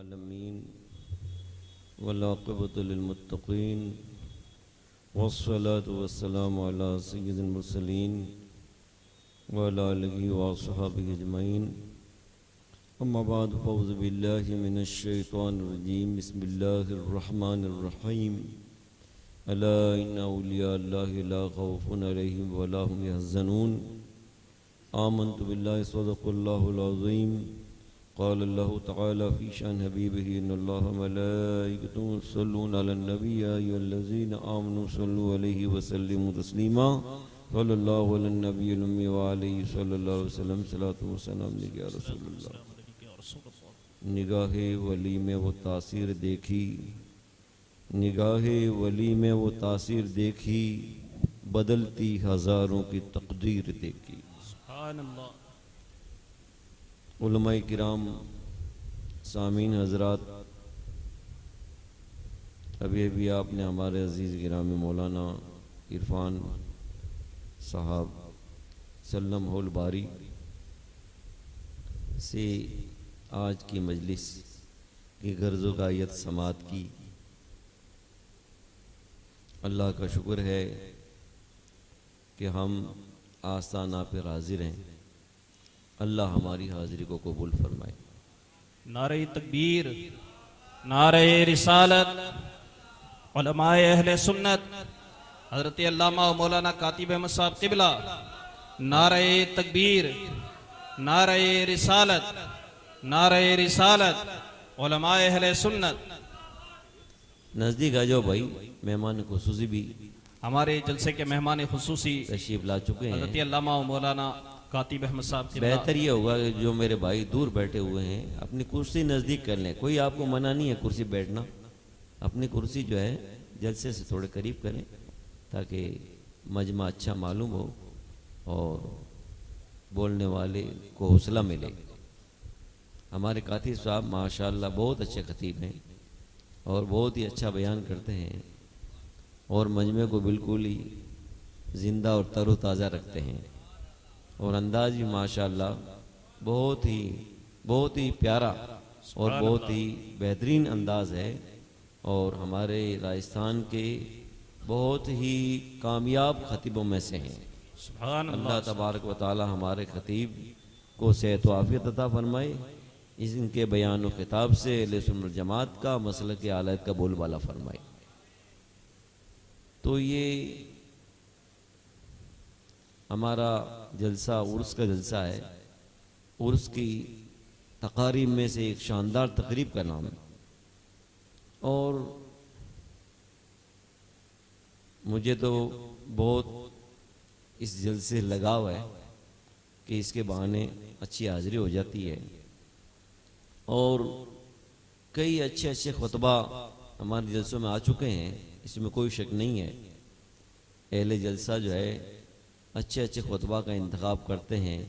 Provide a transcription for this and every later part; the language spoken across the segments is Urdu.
العالمين والعاقبة للمتقين والصلاة والسلام على سيد المرسلين وعلى آله وصحبه أجمعين أما بعد فأعوذ بالله من الشيطان الرجيم بسم الله الرحمن الرحيم ألا إن أولياء الله لا خوف عليهم ولا هم يحزنون آمنت بالله صدق الله العظيم قال الله تعالى في شأن حبيبه إن الله وملائكته يصلون على النبي يا أيها الذين آمنوا صلوا عليه وسلموا تسليما صلى الله على النبي الأمي وعليه صلى الله عليه وسلم صلاة وسلام علیک یا رسول اللہ۔ نگاہ ولی میں وہ تاثیر دیکھی، نگاہ ولی میں وہ تاثیر دیکھی، بدلتی ہزاروں کی تقدیر دیکھی۔ سبحان اللہ۔ علماء کرام، سامعین حضرات، ابھی آپ نے ہمارے عزیز گرامی مولانا عرفان صاحب سلم الباری سے آج کی مجلس کی غرض و غایت سماعت کی۔ اللہ کا شکر ہے کہ ہم آستانہ پہ حاضر ہیں۔ اللہ ہماری حاضری کو قبول فرمائے۔ نعرہ تکبیر، نعرہ رسالت، علماء اہل سنت، حضرت علامہ و مولانا کاتب احمد صاحب قبلہ، نعرہ تکبیر، نعرہ رسالت، نعرہ رسالت، علماء اہل سنت۔ نزدیک آ جاؤ بھائی، مہمان خصوصی بھی ہمارے جلسے کے مہمان خصوصی تشریف لا چکے ہیں۔ حضرت علامہ و مولانا کاتب احمد صاحب قبلہ۔ بہتر یہ ہوگا کہ جو میرے بھائی دور بیٹھے ہوئے ہیں اپنی کرسی نزدیک کر لیں۔ کوئی آپ کو منع نہیں ہے کرسی بیٹھنا، اپنی کرسی جو ہے جلسے سے تھوڑے قریب کریں تاکہ مجمع اچھا معلوم ہو اور بولنے والے کو حوصلہ ملے۔ ہمارے کاتب صاحب ماشاءاللہ بہت اچھے خطیب ہیں اور بہت ہی اچھا بیان کرتے ہیں اور مجمع کو بالکل ہی زندہ اور تر و تازہ رکھتے ہیں، اور انداز بھی ماشاءاللہ بہت ہی پیارا اور بہت ہی بہترین انداز ہے، اور ہمارے راجستھان کے بہت ہی کامیاب خطیبوں میں سے ہیں۔ سبحان اللہ تبارک و تعالی ہمارے خطیب کو صحت و عافیت عطا فرمائے، ان کے بیان و خطاب سے اہل سنت جماعت کا مسلک اعلیٰ کا بول بالا فرمائے۔ تو یہ ہمارا جلسہ عرس کا جلسہ ہے، عرس کی تقاریب میں سے ایک شاندار تقریب کا نام ہے، اور مجھے تو بہت اس جلسے لگاؤ ہے کہ اس کے بہانے اچھی حاضری ہو جاتی ہے، اور کئی اچھے خطبہ ہمارے جلسوں میں آ چکے ہیں، اس میں کوئی شک نہیں ہے۔ اہل جلسہ جو ہے اچھے خطبہ کا انتخاب کرتے ہیں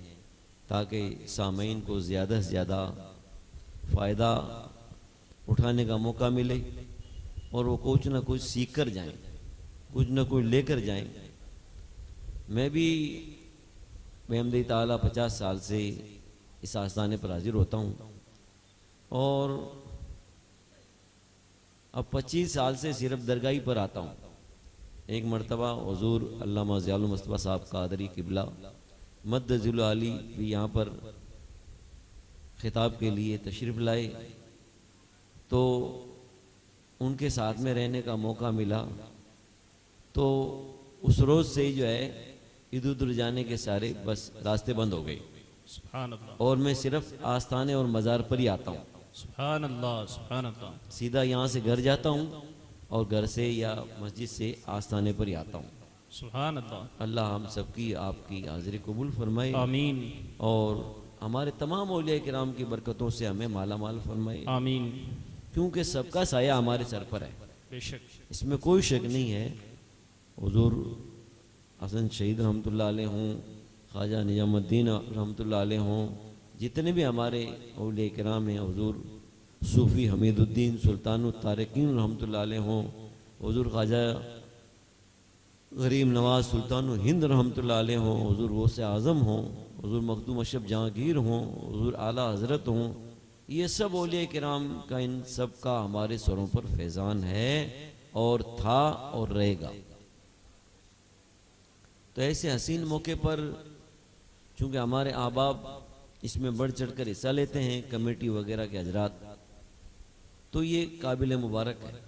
تاکہ سامعین کو زیادہ سے زیادہ فائدہ اٹھانے کا موقع ملے اور وہ کچھ نہ کچھ سیکھ کر جائیں، کچھ نہ کچھ لے کر جائیں۔ میں بھی بحمدِ تعالیٰ 50 سال سے اس آستانے پر حاضر ہوتا ہوں، اور اب 25 سال سے صرف درگاہی پر آتا ہوں۔ ایک مرتبہ حضور علامہ ضیاء المصطفیٰ صاحب قادری قبلہ مدذ العالی بھی یہاں پر خطاب کے لیے تشریف لائے، تو ان کے ساتھ میں رہنے کا موقع ملا، تو اس روز سے جو ہے ادھر ادھر جانے کے سارے بس راستے بند ہو گئے، سبحان اللہ، اور میں صرف آستانے اور مزار پر ہی آتا ہوں۔ سبحان اللہ، سبحان اللہ۔ سیدھا یہاں سے گھر جاتا ہوں اور گھر سے یا مسجد سے آستانے پر ہی آتا ہوں۔ سبحان اللہ۔ اللہ ہم سب کی آپ کی حاضری قبول فرمائے، آمین، اور ہمارے تمام اولیاء کرام کی برکتوں سے ہمیں مالا مال فرمائے، آمین، کیونکہ سب کا سایہ ہمارے سر پر ہے، بے شک۔ اس میں کوئی شک نہیں ہے۔ حضور حسن شہید رحمۃ اللہ علیہ ہوں، خواجہ نظام الدین رحمۃ اللہ علیہ ہوں، جتنے بھی ہمارے اولیاء کرام ہیں، حضور صوفی حمید الدین سلطان الطارقین رحمۃ اللہ علیہ ہوں، حضور خواجہ غریب نواز سلطان ہند رحمۃ اللہ علیہ ہوں، حضور غوث اعظم ہوں، حضور مخدوم اشرف جہانگیر ہوں، حضور اعلیٰ حضرت ہوں، یہ سب اولیاء کرام کا، ان سب کا ہمارے سروں پر فیضان ہے اور تھا اور رہے گا۔ تو ایسے حسین موقع پر چونکہ ہمارے احباب اس میں بڑھ چڑھ کر حصہ لیتے ہیں، کمیٹی وغیرہ کے حضرات، تو یہ قابل مبارک ہے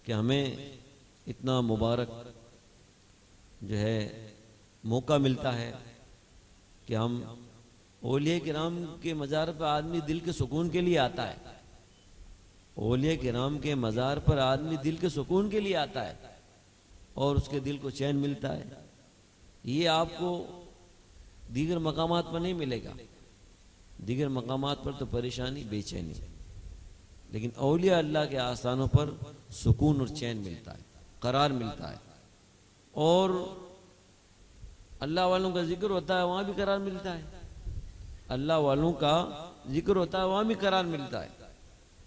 کہ ہمیں اتنا مبارک جو ہے موقع ملتا ہے کہ ہم اولیاء کرام کے مزار پر آدمی دل کے سکون کے لیے آتا ہے، اولیاء کرام کے مزار پر آدمی دل کے سکون کے لیے آتا ہے اور اس کے دل کو چین ملتا ہے۔ یہ آپ کو دیگر مقامات پر نہیں ملے گا، دیگر مقامات پر تو پریشانی، بے چینی، لیکن اولیاء اللہ کے آستانوں پر سکون اور چین ملتا ہے، قرار ملتا ہے، اور اللہ والوں کا ذکر ہوتا ہے وہاں بھی قرار ملتا ہے، اللہ والوں کا ذکر ہوتا ہے وہاں بھی قرار ملتا ہے،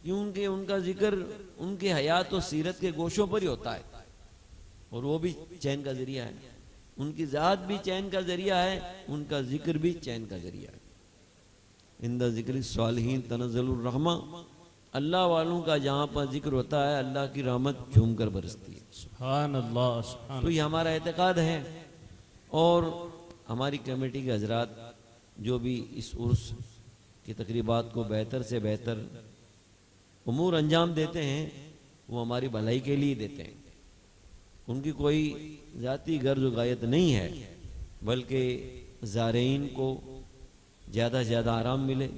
کیونکہ ان کا ذکر ان کے حیات و سیرت کے گوشوں پر ہی ہوتا ہے، اور وہ بھی چین کا ذریعہ ہے، ان کی ذات بھی چین کا ذریعہ ہے، ان کا ذکر بھی چین کا ذریعہ ہے۔ عند ذکر الصالحین تنزل الرحمہ، اللہ والوں کا جہاں پر ذکر ہوتا ہے اللہ کی رحمت جھوم کر برستی ہے۔ سبحان اللہ، سبحان تو یہ ہمارا اعتقاد ہے، اور ہماری کمیٹی کے حضرات جو بھی اس عرس کی تقریبات کو بہتر سے بہتر امور انجام دیتے ہیں، وہ ہماری بھلائی کے لیے دیتے ہیں، ان کی کوئی ذاتی غرض و غایت نہیں ہے، بلکہ زائرین کو زیادہ سے زیادہ آرام ملے،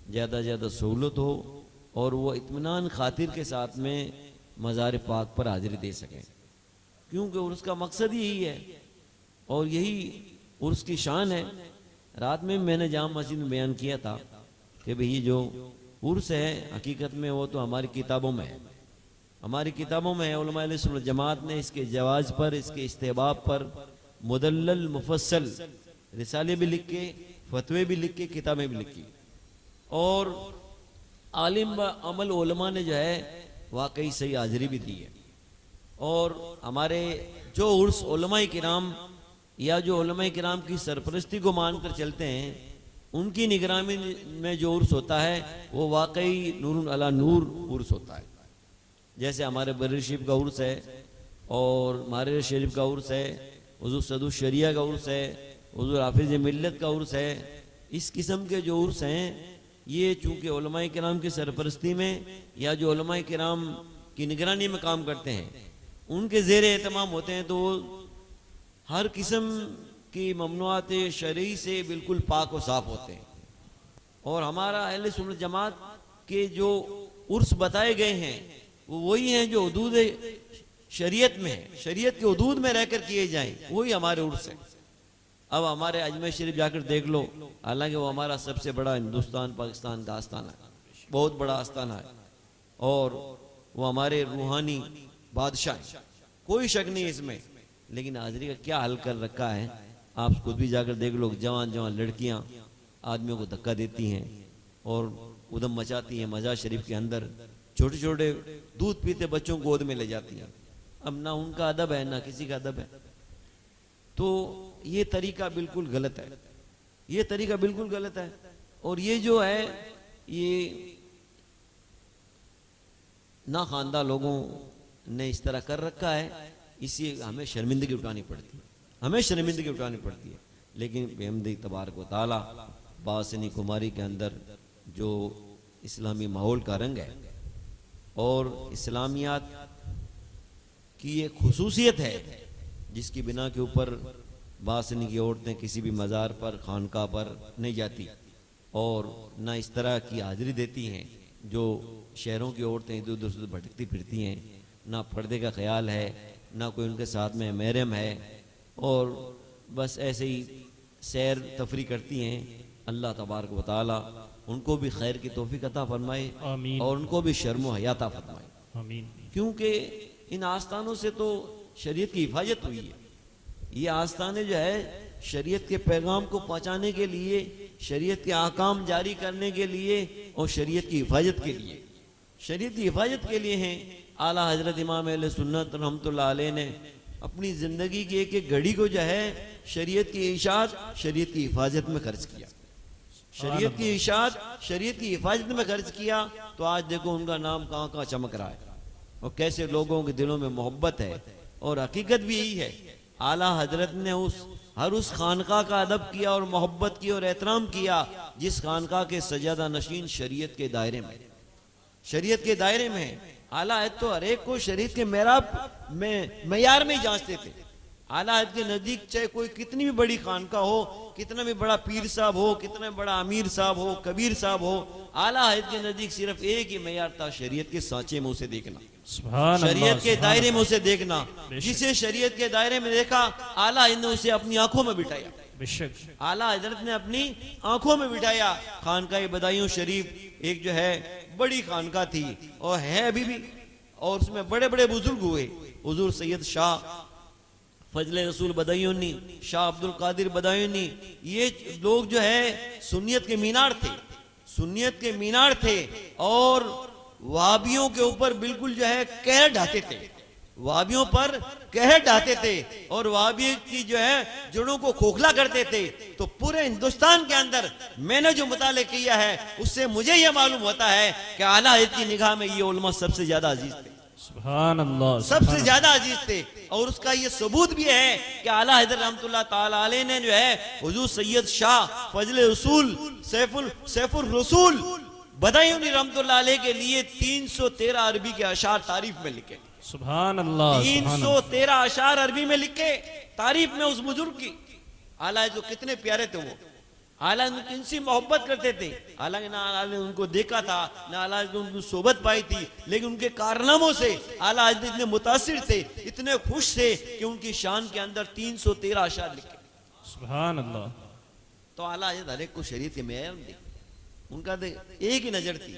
زیادہ سے زیادہ سہولت ہو، اور وہ اطمینان خاطر کے ساتھ میں مزار پاک پر حاضری دے سکیں، کیونکہ عرس کا مقصد ہی یہی ہے، اور یہی عرس کی شان ہے۔ رات میں میں نے جامع مسجد میں بیان کیا تھا کہ بھئی جو عرس ہے حقیقت میں وہ تو ہماری کتابوں میں ہے، ہماری کتابوں میں ہے، علماء اہل سنت جماعت نے اس کے جواز پر، اس کے استحباب پر مدلل مفصل رسالے بھی لکھ کے، فتوے بھی لکھ کے، کتابیں بھی لکھی، اور عالم و عمل علماء نے جو ہے واقعی صحیح حاضری بھی دی ہے، اور ہمارے جو عرس علماء کرام یا جو علماء کرام کی سرپرستی کو مان کر چلتے ہیں، ان کی نگرانی میں جو عرس ہوتا ہے وہ واقعی نور علی نور عرس ہوتا ہے۔ جیسے ہمارے بری شریف کا عرس ہے، اور مارر شریف کا عرس ہے، حضور صدو الشریعہ کا عرس ہے، حضور حافظ ملت کا عرس ہے، اس قسم کے جو عرس ہیں یہ چونکہ علماء کرام کی سرپرستی میں یا جو علماء کرام کی نگرانی میں کام کرتے ہیں ان کے زیر اہتمام ہوتے ہیں، تو وہ ہر قسم کی ممنوعات شرعی سے بالکل پاک و صاف ہوتے ہیں، اور ہمارا اہل سنت جماعت کے جو عرس بتائے گئے ہیں وہ وہی ہیں جو حدود شریعت میں ہیں، شریعت کے حدود میں رہ کر کیے جائیں، وہی ہمارے عرس ہیں۔ اب ہمارے اجمیر شریف جا کر دیکھ لو، حالانکہ وہ ہمارا سب سے بڑا ہندوستان پاکستان کا آستانہ ہے، بہت بڑا آستانہ ہے، اور وہ ہمارے روحانی بادشاہ ہیں، کوئی شک نہیں اس میں، لیکن حاضری کا کیا حل کر رکھا ہے آپ خود بھی جا کر دیکھ لو۔ جوان جوان لڑکیاں آدمیوں کو دھکا دیتی ہیں اور ادھم مچاتی ہیں، مزار شریف کے اندر چھوٹے چھوٹے دودھ پیتے بچوں کو گود میں لے جاتی ہیں، اب نہ ان کا ادب ہے نہ کسی کا ادب ہے۔ تو یہ طریقہ بالکل غلط ہے، یہ طریقہ بالکل غلط ہے، اور یہ جو ہے یہ ناخواندہ لوگوں نے اس طرح کر رکھا ہے، اس لیے ہمیں شرمندگی اٹھانی پڑتی ہے، ہمیں شرمندگی اٹھانی پڑتی ہے، لیکن بحمدہ تبارک و تعالی باسنی کماری کے اندر جو اسلامی ماحول کا رنگ ہے اور اسلامیات کی ایک خصوصیت ہے جس کی بنا کے اوپر باسنی کی عورتیں کسی بھی مزار پر خانقاہ پر نہیں جاتی اور نہ اس طرح کی حاضری دیتی ہیں جو شہروں کی عورتیں ادھر ادھر سے بھٹکتی پھرتی ہیں، نہ پردے کا خیال ہے، نہ کوئی ان کے ساتھ میں محرم ہے، اور بس ایسے ہی سیر تفریح کرتی ہیں۔ اللہ تبارک و تعالی ان کو بھی خیر کی توفیق عطا فرمائے آمین، اور ان کو بھی شرم و حیا عطا فرمائے، آمین، کیونکہ ان آستانوں سے تو شریعت کی حفاظت ہوئی ہے۔ یہ آستانے جو ہے شریعت کے پیغام کو پہنچانے کے لیے، شریعت کے احکام جاری کرنے کے لیے اور شریعت کی حفاظت کے لیے، شریعت کی حفاظت کے لیے ہیں۔ اعلیٰ حضرت امام اہل سنت رحمۃ اللہ علیہ نے اپنی زندگی کی ایک ایک گھڑی کو جو ہے شریعت کی اشاعت، شریعت کی حفاظت میں خرچ کیا، شریعت کی اشاعت، شریعت کی حفاظت میں خرچ کیا تو آج دیکھو ان کا نام کہاں کہاں چمک رہا ہے اور کیسے لوگوں کے دلوں میں محبت ہے۔ اور حقیقت بھی یہی ہے، اعلیٰ حضرت نے ہر اس خانقاہ کا ادب کیا اور محبت کی اور احترام کیا جس خانقاہ کے سجادہ نشین شریعت کے دائرے میں، شریعت کے دائرے میں۔ اعلیٰ حضرت تو ہر ایک کو شریعت کے معیار میں معیار میں ہی جانچتے تھے۔ اعلیٰ حضرت کے نزدیک چاہے کوئی کتنی بھی بڑی خانقاہ ہو، کتنا بھی بڑا پیر صاحب ہو، کتنا بڑا امیر صاحب ہو، کبیر صاحب ہو، اعلیٰ حضرت کے نزدیک صرف ایک ہی معیار تھا، شریعت کے سانچے میں اسے دیکھنا، سبحان اللہ، شریعت کے سبحان دائرے میں اللہ، اسے دیکھنا۔ بے شک۔ جسے شریعت کے دائرے میں دیکھا اعلیٰ حضرت نے اسے اپنی آنکھوں میں بٹھایا، بے شک، اعلیٰ حضرت نے اپنی آنکھوں میں بٹھایا۔ خانقاہ بدایوں شریف ایک جو ہے بڑی خانقاہ تھی اور ہے ابھی بھی، اور اس میں بڑے بڑے بزرگ ہوئے، حضور سید شاہ فضل رسول بدایونی، شاہ عبد القادر بدایونی، یہ لوگ جو ہے سنیت کے مینار تھے، سنیت کے مینار تھے اور وہابیوں کے اوپر بالکل جو ہے قہر ڈھاتے تھے، وہابیوں پر قہر ڈھاتے تھے اور وہابی کی جو ہے جڑوں کو کھوکھلا کرتے تھے۔ تو پورے ہندوستان کے اندر میں نے جو مطالعہ کیا ہے اس سے مجھے یہ معلوم ہوتا ہے کہ اعلیٰ حضرت کی نگاہ میں یہ علماء سب سے زیادہ عزیز تھے، سبحان اللہ، سب سے زیادہ عزیز تھے۔ اور اس کا یہ ثبوت بھی ہے کہ اعلیٰ حضرت رحمت اللہ تعالیٰ علیہ نے جو ہے حضور سید شاہ فضل رسول سیف الرسول بدایونی رحمت اللہ علیہ کے لیے 313 عربی کے اشعار تعریف میں لکھے، سبحان اللہ، سبحان اللہ، 313 اشعار عربی میں لکھے تعریف میں اس بزرگ کی۔ اعلیٰ جو کتنے پیارے تھے وہ، اعلیٰ ان سے محبت کرتے تھے، حالانکہ نہ اعلیٰ نے ان کو دیکھا تھا نہ اعلیٰ نے ان کو صحبت پائی تھی، لیکن ان کے کارناموں سے اعلیٰ اتنے متاثر تھے، اتنے خوش تھے کہ ان کی شان کے اندر 313 اشعار لکھے۔ سبحان اللہ، تو اعلیٰ ہر ایک کو شریعت کے معیار میں دیکھتے، ان کا ایک ہی نظر تھی،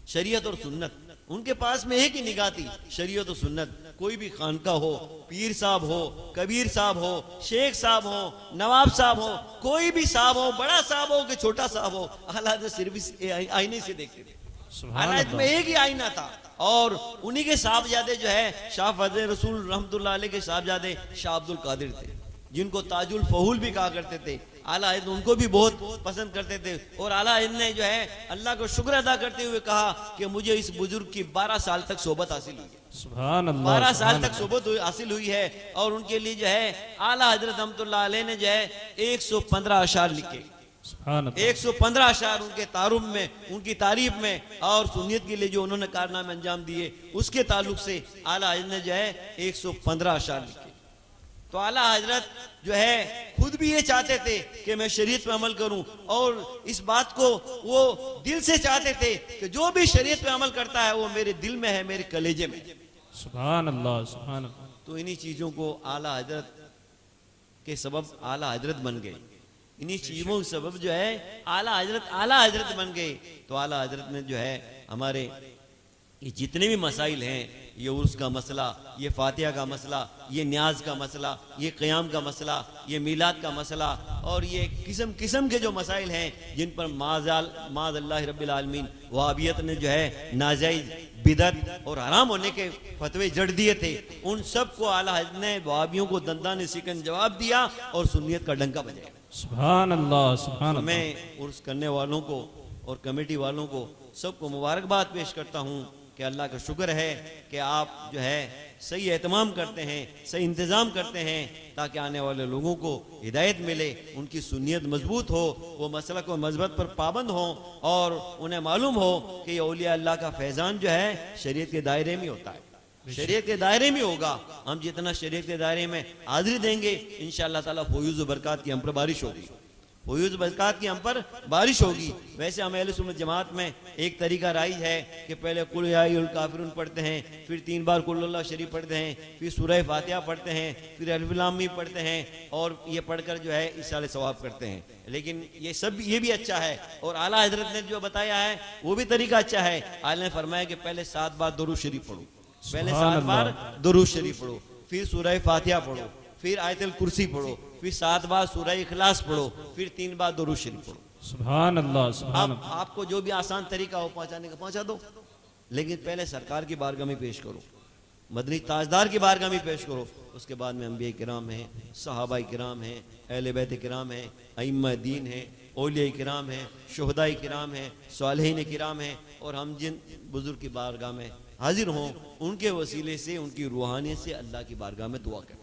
شریعت اور سنت، ان کے پاس میں ایک ہی نگاہ تھی، شریعت و سنت۔ کوئی بھی خانقاہ ہو، پیر صاحب ہو، کبیر صاحب ہو، شیخ صاحب ہو، نواب صاحب ہو، کوئی بھی صاحب ہو، بڑا صاحب ہو کہ چھوٹا صاحب ہو، اعلیٰ حضرت صرف اس آئینے سے دیکھتے تھے۔ سبحان اعلیٰ حضرت میں اللہ، ایک ہی آئینہ تھا اور انہی کے صاحبزادے جو ہے شاہ فضل رسول رحمت اللہ علیہ کے صاحبزادے شاہ عبد القادر تھے، جن کو تاج الفہول بھی کہا کرتے تھے۔ اعلیٰ حضرت ان کو بھی بہت پسند کرتے تھے اور اعلیٰ حضرت نے جو ہے اللہ کو شکر ادا کرتے ہوئے کہا کہ مجھے اس بزرگ کی 12 سال تک صحبت حاصل ہوئی ہے، سبحان اللہ، 12 سال سبحان تک صحبت حاصل ہوئی ہے۔ اور ان کے لیے جو ہے اعلیٰ حضرت رحمت اللہ علیہ نے جو ہے 115 اشعار لکھے، سبحان اللہ، 115 اشعار ان کے تعارف میں، ان کی تعریف میں اور سنیت کے لیے جو انہوں نے کارنامے انجام دیے اس کے تعلق سے اعلیٰ حضرت نے جو ہے 115 اشعار لکھے۔ تو اعلیٰ حضرت جو ہے خود بھی یہ چاہتے تھے کہ میں شریعت پہ عمل کروں اور اس بات کو وہ دل سے چاہتے تھے کہ جو بھی شریعت پہ عمل کرتا ہے وہ میرے دل میں ہے، میرے کلیجے میں ہے۔ سبحان اللہ، سبحان اللہ، تو انہی چیزوں کو اعلیٰ حضرت کے سبب اعلیٰ حضرت بن گئے، انہی چیزوں کے سبب جو ہے اعلیٰ حضرت بن گئے۔ تو اعلیٰ حضرت نے جو ہے ہمارے یہ جتنے بھی مسائل ہیں، یہ عرس کا مسئلہ، یہ فاتحہ کا مسئلہ، یہ نیاز کا مسئلہ، یہ قیام کا مسئلہ، یہ میلاد کا مسئلہ اور یہ قسم قسم کے جو مسائل ہیں جن پر معاذ اللہ رب العالمین وہابیت نے جو ہے ناجائز، بدعت اور حرام ہونے کے فتوے جڑ دیے تھے، ان سب کو اعلیٰ حضرت نے وہابیوں کو دندان سکن جواب دیا اور سنیت کا ڈنکا بجایا۔ سبحان اللہ، سبحان اللہ، میں عرس کرنے والوں کو اور کمیٹی والوں کو سب کو مبارکباد پیش کرتا ہوں کہ اللہ کا شکر ہے کہ آپ جو ہے صحیح اہتمام کرتے ہیں، صحیح انتظام کرتے ہیں تاکہ آنے والے لوگوں کو ہدایت ملے، ان کی سنیت مضبوط ہو، وہ مسلک و مذہب پر پابند ہوں اور انہیں معلوم ہو کہ یہ اولیاء اللہ کا فیضان جو ہے شریعت کے دائرے میں ہوتا ہے، شریعت کے دائرے میں ہوگا۔ ہم جتنا شریعت کے دائرے میں حاضری دیں گے انشاءاللہ تعالیٰ فیوز و برکات کی ہم پر بارش ہوگی، فیوز برکات کی ہم پر بارش ہوگی۔ ویسے ہم اہل سنت جماعت میں ایک طریقہ رائج ہے کہ پہلے قل یا ایھا الکافرون پڑھتے ہیں، پھر 3 بار قل اللہ شریف پڑھتے ہیں، پھر سورہ فاتحہ پڑھتے ہیں، پھر الف لام میم پڑھتے ہیں اور یہ پڑھ کر جو ہے ایصال ثواب کرتے ہیں۔ لیکن یہ بھی اچھا ہے اور اعلیٰ حضرت نے جو بتایا ہے وہ بھی طریقہ اچھا ہے۔ اعلیٰ نے فرمایا کہ پہلے 7 بار درود شریف پڑھو، پہلے 7 بار درود شریف پڑھو، پھر سورہ فاتحہ پڑھو، پھر آیت الکرسی پڑھو، پھر 7 بار سورہ اخلاص پڑھو، پھر 3 بار درود شریف پڑھو۔ سبحان اللہ، سبحان اب اللہ، آپ کو جو بھی آسان طریقہ ہو پہنچانے کا پہنچا دو، لیکن پہلے سرکار کی بارگاہ میں پیش کرو، مدنی تاجدار کی بارگاہ میں پیش کرو، اس کے بعد میں انبیاء کرام ہیں، صحابہ کرام ہیں، اہل بیت کرام ہیں، ائمہ دین ہیں، اولیاء کرام ہیں، شہداء کرام ہیں، صالحین کرام ہیں، اور ہم جن بزرگ کی بارگاہ میں حاضر ہوں ان کے وسیلے سے، ان کی روحانیت سے اللہ کی بارگاہ میں دعا کریں،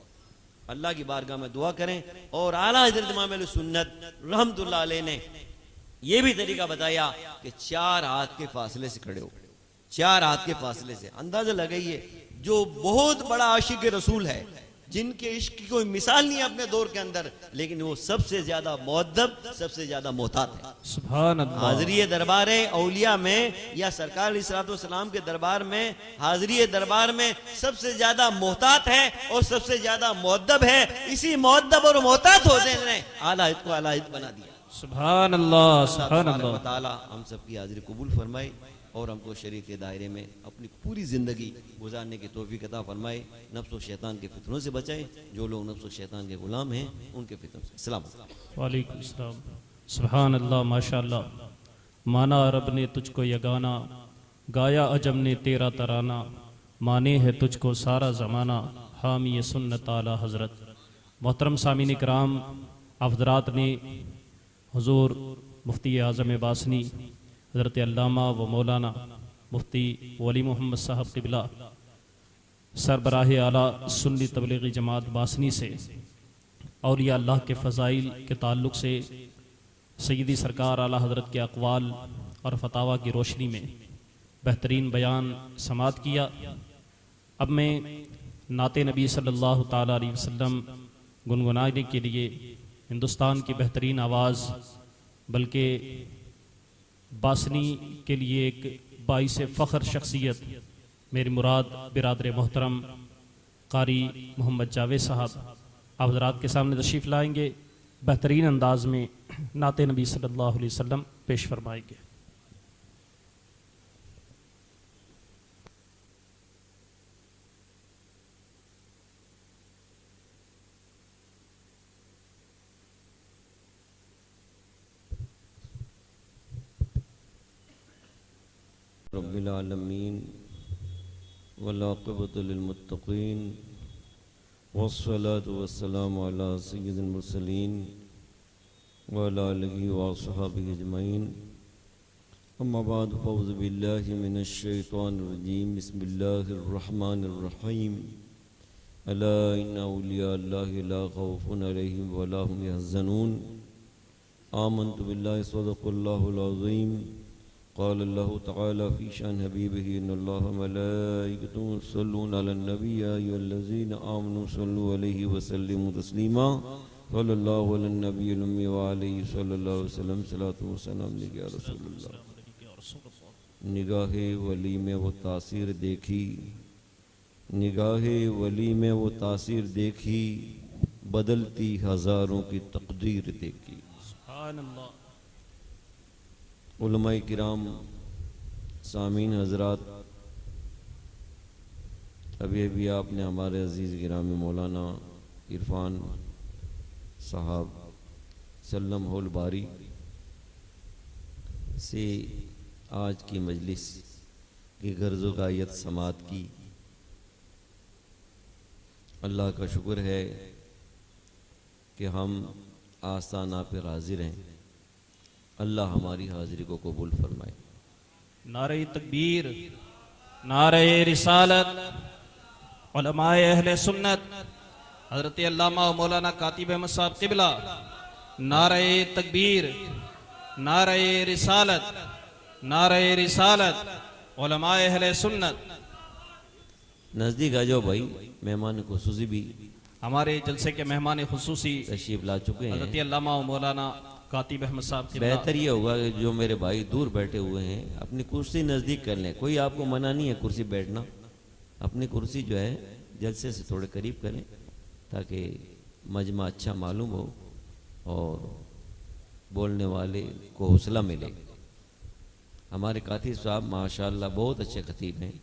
اللہ کی بارگاہ میں دعا کریں۔ اور اعلیٰ حضرت امام اہل سنت رحمت اللہ علیہ نے یہ بھی طریقہ بتایا کہ 4 ہاتھ کے فاصلے سے کھڑے ہو، 4 ہاتھ کے فاصلے سے۔ اندازہ لگائیے جو بہت بڑا عاشق رسول ہے، جن کے عشق کی کوئی مثال نہیں ہے اپنے دور کے اندر، لیکن وہ سب سے زیادہ مؤدب، سب سے زیادہ محتاط ہے۔ سبحان اللہ۔ حاضری دربار اولیاء میں یا سرکار علیہ الصلوۃ والسلام کے دربار میں، حاضری دربار میں سب سے زیادہ محتاط ہے اور سب سے زیادہ مؤدب ہے۔ اسی مؤدب اور محتاط ہوتے نے اعلیٰ کو اعلیٰ بنا دیا۔ سبحان اللہ، سبحان اللہ اللہ۔ تعالی ہم سب کی حاضری قبول فرمائے اور ہم کو شریعت کے دائرے میں اپنی پوری زندگی گزارنے کی توفیق عطا فرمائے، نفس و شیطان کے فتنوں سے بچائے۔ جو لوگ نفس و شیطان کے غلام ہیں ان کے فتنوں سے السلام علیکم۔ وعلیکم السلام۔ سبحان اللہ، ماشاءاللہ۔ مانا عرب نے تجھ کو یگانا، گایا عجم نے تیرا ترانہ، مانے ہے تجھ کو سارا زمانہ، حامی سنت اعلیٰ حضرت۔ محترم سامعین کرام، حضرات نے حضور مفتی اعظم باسنی حضرت علامہ و مولانا مفتی ولی محمد صاحب قبلہ سربراہ اعلیٰ سنی تبلیغی جماعت باسنی سے اولیاء اللہ کے فضائل کے تعلق سے سیدی سرکار اعلیٰ حضرت کے اقوال اور فتاویٰ کی روشنی میں بہترین بیان سماعت کیا۔ اب میں نعت نبی صلی اللہ تعالیٰ علیہ وسلم گنگنانے کے لیے ہندوستان کی بہترین آواز، بلکہ باسنی کے لیے ایک باعث فخر شخصیت، میری مراد برادر محترم قاری محمد جاوید صاحب آپ حضرات کے سامنے تشریف لائیں گے، بہترین انداز میں نعت نبی صلی اللہ علیہ وسلم پیش فرمائیں گے۔ رب العالمین والعاقبۃ للمتقین والصلاة والسلام علی سید المرسلین وعلی آلہ وصحبہ اجمعین، اما بعد فاعوذ باللہ من الشیطان الرجیم، بسم اللہ الرحمن الرحیم، الا ان اولیاء اللہ لا خوف علیہم ولا هم یحزنون، آمنت باللہ صدق اللہ العظیم، قال اللہ تعالی فی شان حبیبہ ان اللہ ملائکۃ یصلون علی النبی یا ایھا الذین آمنوا صلوا علیہ وسلموا تسلیما، صلی اللہ علی النبی الامی وعلیہ صلی اللہ علیہ وسلم، صلاۃ و سلام علیک یا رسول اللہ۔ نگاہ ولی میں وہ تاثیر دیکھی، نگاہ ولی میں وہ تاثیر دیکھی، بدلتی ہزاروں کی تقدیر دیکھی۔ سبحان اللہ۔ علماء کرام، سامعین حضرات، ابھی آپ نے ہمارے عزیز گرامی مولانا عرفان صاحب سلم ہول باری سے آج کی مجلس کی غرض و غایت سماعت کی۔ اللہ کا شکر ہے کہ ہم آستانہ پر حاضر ہیں، اللہ ہماری حاضری کو قبول فرمائے۔ نعرہ تکبیر، نعرہ رسالت، علماء اہل سنت حضرت علامہ و مولانا کاتب احمد صاحب قبلہ، نعرہ تکبیر، نعرہ رسالت، نعرہ رسالت، علماء اہل سنت۔ نزدیک آ جاؤ بھائی، مہمان خصوصی بھی ہمارے جلسے کے مہمان خصوصی تشریف لا چکے حضرت ہیں۔ علامہ و مولانا کاتب احمد صاحب قبلہ۔ بہتر یہ ہوگا کہ جو میرے بھائی دور بیٹھے ہوئے ہیں اپنی کرسی نزدیک کر لیں، کوئی آپ کو منع نہیں ہے کرسی بیٹھنا، اپنی کرسی جو ہے جلسے سے تھوڑے قریب کریں تاکہ مجمع اچھا معلوم ہو اور بولنے والے کو حوصلہ ملے۔ ہمارے کاتب صاحب ماشاءاللہ بہت اچھے خطیب ہیں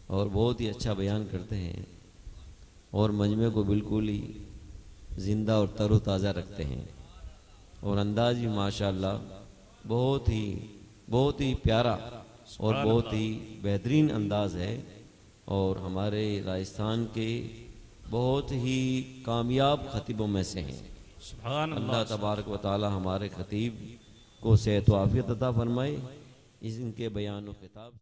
اور بہت ہی اچھا بیان کرتے ہیں اور مجمع کو بالکل ہی زندہ اور تر و تازہ رکھتے ہیں، اور انداز بھی ماشاءاللہ بہت ہی پیارا اور بہت ہی بہترین انداز ہے، اور ہمارے راجستھان کے بہت ہی کامیاب خطیبوں میں سے ہیں۔ سبحان اللہ اللہ تبارک و تعالی ہمارے خطیب کو صحت و عافیت عطا فرمائے، ان کے بیان و خطاب